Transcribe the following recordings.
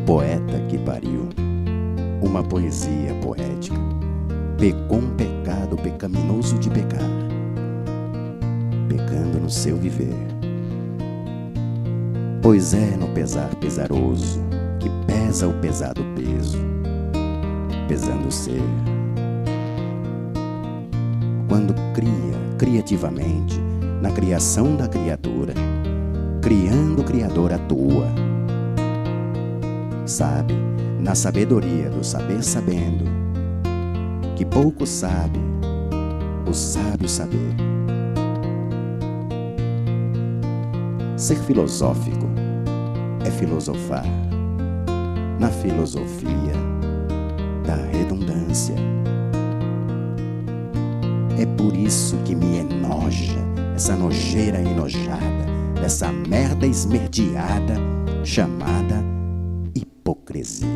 poeta que pariu uma poesia poética, pecou um pecado pecaminoso de pecar, pecando no seu viver. Pois é no pesar pesaroso que pesa o pesado peso, pesando ser. Quando cria criativamente na criação da criatura, criando o Criador atua, sabe, na sabedoria do saber sabendo, que pouco sabe o sábio saber. Ser filosófico é filosofar na filosofia da redundância. É por isso que me enoja essa nojeira enojada dessa merda esmerdeada chamada hipocrisia.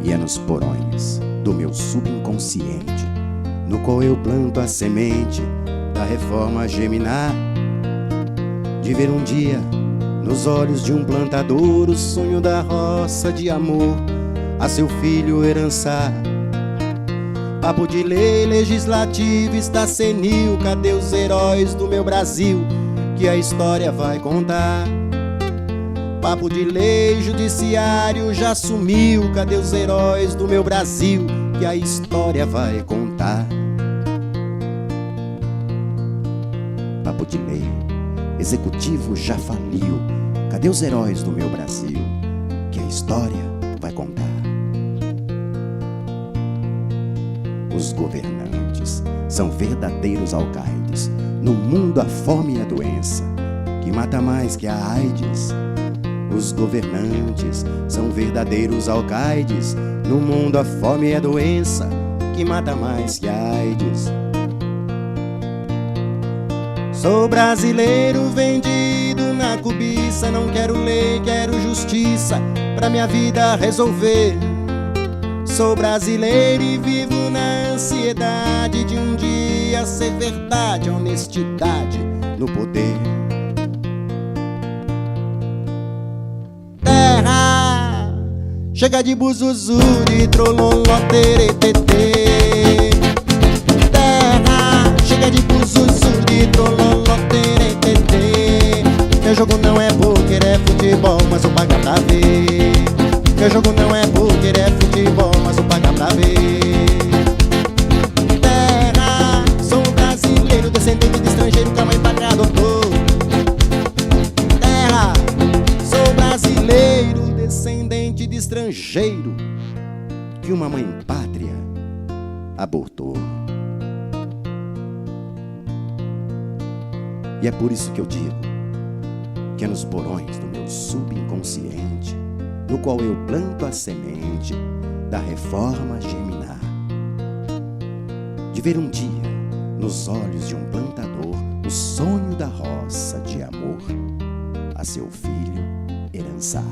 E é nos porões do meu subconsciente no qual eu planto a semente da reforma geminar, de ver um dia nos olhos de um plantador o sonho da roça de amor a seu filho herançar. Papo de lei legislativa está senil, cadê os heróis do meu Brasil que a história vai contar? Papo de lei judiciário já sumiu, cadê os heróis do meu Brasil que a história vai contar? Papo de lei executivo já faliu, cadê os heróis do meu Brasil que a história vai contar? Os governantes são verdadeiros alcaides no mundo, a fome e a doença que mata mais que a AIDS. Os governantes são verdadeiros alcaides no mundo, a fome e a doença que mata mais que a AIDS. Sou brasileiro vendido na cobiça, não quero lei, quero justiça pra minha vida resolver. Sou brasileiro e vivo na ansiedade de um dia ser verdade, honestidade no poder. Terra, chega de buzuzu, de trololó, teretetê. Terra, chega de buzuzu, de trololó, teretetê. Meu jogo não é poker, é futebol, mas eu pago pra ver. Meu jogo não é poker, é futebol, mas eu pago pra ver. Terra, sou brasileiro, descendente de estrangeiro que a mãe pátria adotou. Terra, sou brasileiro, descendente de estrangeiro que uma mãe pátria abortou. E é por isso que eu digo que é nos porões do meu subconsciente no qual eu planto a semente da reforma geminar, de ver um dia nos olhos de um plantador o sonho da roça de amor a seu filho herançar.